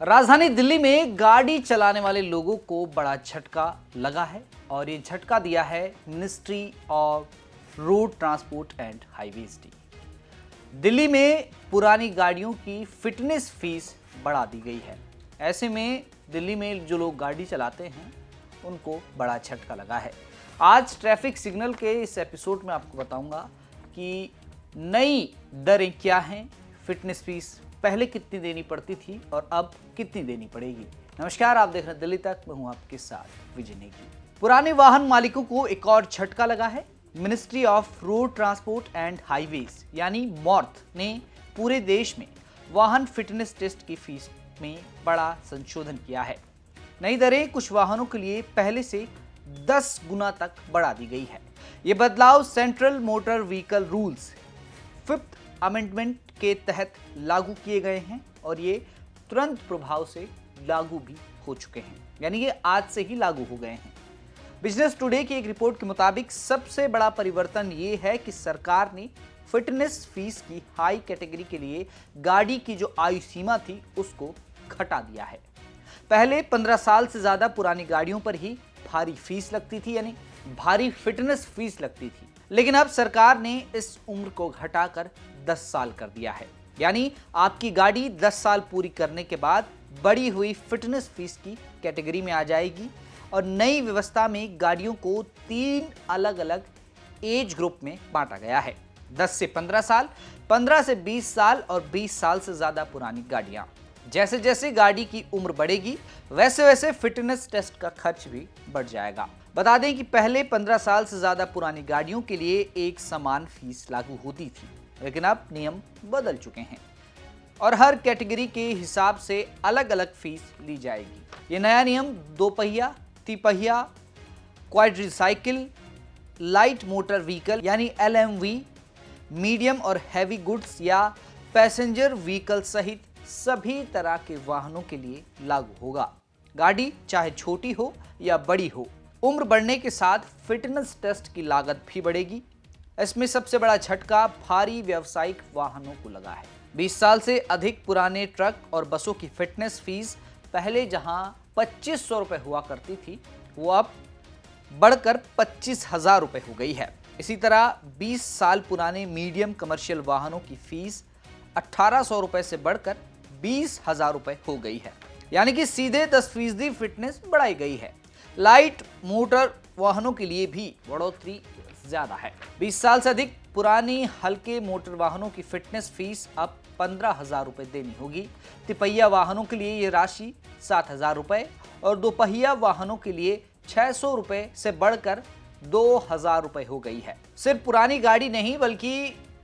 राजधानी दिल्ली में गाड़ी चलाने वाले लोगों को बड़ा झटका लगा है और ये झटका दिया है ministry of road transport and highways ने। दिल्ली में पुरानी गाड़ियों की फिटनेस फीस बढ़ा दी गई है। ऐसे में दिल्ली में जो लोग गाड़ी चलाते हैं उनको बड़ा झटका लगा है। आज ट्रैफिक सिग्नल के इस एपिसोड में आपको बताऊंगा कि नई दरें क्या हैं, फिटनेस फीस पहले कितनी देनी पड़ती थी और अब कितनी देनी पड़ेगी। नमस्कार, आप देख रहे हैं दिल्ली तक, मैं हूं आपके साथ विजय नेगी। पुराने वाहन मालिकों को एक और झटका लगा है। Ministry of road transport and highways यानी मॉर्थ ने पूरे देश में वाहन फिटनेस टेस्ट की फीस में बड़ा संशोधन किया है। नई दरें कुछ वाहनों के लिए पहले से 10 गुना तक बढ़ा दी गई है। ये बदलाव central motor vehicle rules 5th amendment के तहत लागू किए गए हैं और ये तुरंत प्रभाव से लागू भी हो चुके हैं, यानी ये आज से ही लागू हो गए हैं। बिजनेस टुडे की एक रिपोर्ट के मुताबिक सबसे बड़ा परिवर्तन ये है कि सरकार ने फिटनेस फीस की हाई कैटेगरी के लिए गाड़ी की जो आयु सीमा थी उसको घटा दिया है। पहले 15 साल से ज्यादा पुरानी गाड़ियों पर ही भारी फीस लगती थी, यानी भारी फिटनेस फीस लगती थी, लेकिन अब सरकार ने इस उम्र को घटाकर 10 साल कर दिया है। यानी आपकी गाड़ी 10 साल पूरी करने के बाद बढ़ी हुई फिटनेस फीस की कैटेगरी में आ जाएगी और नई व्यवस्था में गाड़ियों को 3 अलग अलग एज ग्रुप में बांटा गया है। 10 से 15 साल, 15 से 20 साल और 20 साल से ज्यादा पुरानी गाड़ियां। जैसे जैसे गाड़ी की उम्र बढ़ेगी वैसे वैसे फिटनेस टेस्ट का खर्च भी बढ़ जाएगा। बता दें कि पहले 15 साल से ज्यादा पुरानी गाड़ियों के लिए एक समान फीस लागू होती थी, लेकिन अब नियम बदल चुके हैं और हर कैटेगरी के हिसाब से अलग अलग फीस ली जाएगी। ये नया नियम 2 पहिया, तिपहिया, क्वाड्रीसाइकिल, लाइट मोटर व्हीकल यानी LMV, मीडियम और हैवी गुड्स या पैसेंजर व्हीकल सहित सभी तरह के वाहनों के लिए लागू होगा। गाड़ी चाहे छोटी हो या बड़ी हो, उम्र बढ़ने के साथ फिटनेस टेस्ट की लागत भी बढ़ेगी। इसमें सबसे बड़ा झटका भारी व्यावसायिक वाहनों को लगा है। 20 साल से अधिक पुराने ट्रक और बसों की फिटनेस फीस पहले जहां 2500 रुपए हुआ करती थी, वो अब बढ़कर 25,000 रुपए हो गई है। इसी तरह 20 साल पुराने मीडियम कमर्शियल वाहनों की फीस 1800 रुपए से बढ़कर 20,000 रुपए हो गई है, यानी कि सीधे 10% फिटनेस बढ़ाई गई है। लाइट मोटर वाहनों के लिए भी बढ़ोतरी ज्यादा है। 20 साल से अधिक पुरानी हल्के मोटर वाहनों की फिटनेस फीस अब 15,000 रुपए देनी होगी। तिपहिया वाहनों के लिए ये राशि 7,000 रुपए और दोपहिया वाहनों के लिए 600 रुपए से बढ़कर 2,000 रुपए हो गई है। सिर्फ पुरानी गाड़ी नहीं बल्कि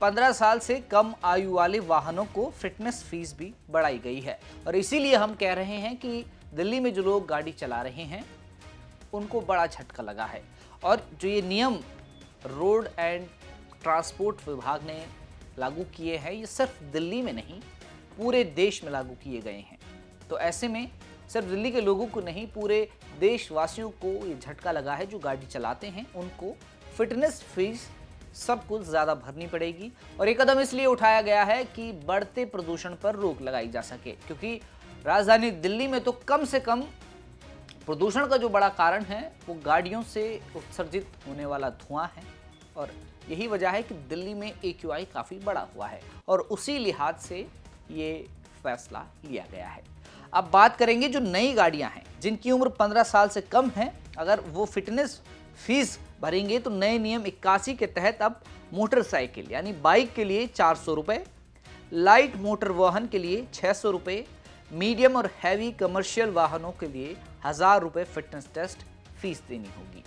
15 साल से कम आयु वाले वाहनों को फिटनेस फीस भी बढ़ाई गई है और इसीलिए हम कह रहे हैं कि दिल्ली में जो लोग गाड़ी चला रहे हैं उनको बड़ा झटका लगा है। और जो ये नियम रोड एंड ट्रांसपोर्ट विभाग ने लागू किए हैं, ये सिर्फ दिल्ली में नहीं पूरे देश में लागू किए गए हैं। तो ऐसे में सिर्फ दिल्ली के लोगों को नहीं, पूरे देशवासियों को ये झटका लगा है। जो गाड़ी चलाते हैं उनको फिटनेस फीस सब कुछ ज़्यादा भरनी पड़ेगी और ये कदम इसलिए उठाया गया है कि बढ़ते प्रदूषण पर रोक लगाई जा सके, क्योंकि राजधानी दिल्ली में तो कम से कम प्रदूषण का जो बड़ा कारण है वो गाड़ियों से उत्सर्जित होने वाला धुआं है और यही वजह है कि दिल्ली में AQI काफ़ी बड़ा हुआ है और उसी लिहाज से ये फैसला लिया गया है। अब बात करेंगे जो नई गाड़ियां हैं जिनकी उम्र 15 साल से कम है, अगर वो फिटनेस फीस भरेंगे तो नए नियम 81 के तहत अब मोटरसाइकिल यानी बाइक के लिए 400 रुपये, लाइट मोटर वाहन के लिए 600 रुपये, मीडियम और हैवी कमर्शियल वाहनों के लिए 1,000 रुपये फिटनेस टेस्ट फीस देनी होगी।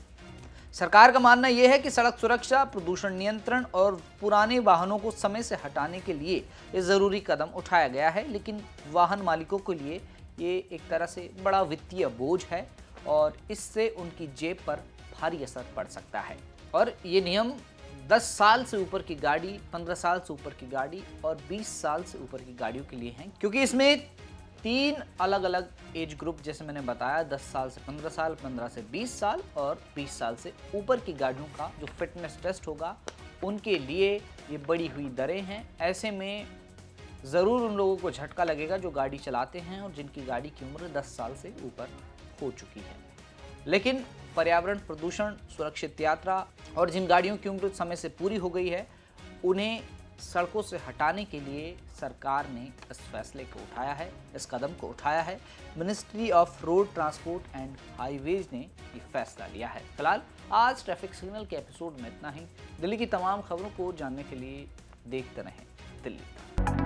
सरकार का मानना यह है कि सड़क सुरक्षा, प्रदूषण नियंत्रण और पुराने वाहनों को समय से हटाने के लिए ये जरूरी कदम उठाया गया है, लेकिन वाहन मालिकों के लिए ये एक तरह से बड़ा वित्तीय बोझ है और इससे उनकी जेब पर भारी असर पड़ सकता है। और ये नियम 10 साल से ऊपर की गाड़ी, 15 साल से ऊपर की गाड़ी और 20 साल से ऊपर की गाड़ियों के लिए हैं, क्योंकि इसमें 3 अलग अलग एज ग्रुप, जैसे मैंने बताया, 10 साल से 15 साल, 15 से 20 साल और 20 साल से ऊपर की गाड़ियों का जो फिटनेस टेस्ट होगा उनके लिए ये बढ़ी हुई दरें हैं। ऐसे में ज़रूर उन लोगों को झटका लगेगा जो गाड़ी चलाते हैं और जिनकी गाड़ी की उम्र 10 साल से ऊपर हो चुकी है। लेकिन पर्यावरण प्रदूषण, सुरक्षित यात्रा और जिन गाड़ियों की उम्र समय से पूरी हो गई है, उन्हें सड़कों से हटाने के लिए सरकार ने इस फैसले को उठाया है, इस कदम को उठाया है। Ministry of road transport and highways ने ये फैसला लिया है। फिलहाल आज ट्रैफिक सिग्नल के एपिसोड में इतना ही। दिल्ली की तमाम खबरों को जानने के लिए देखते रहें दिल्ली तक।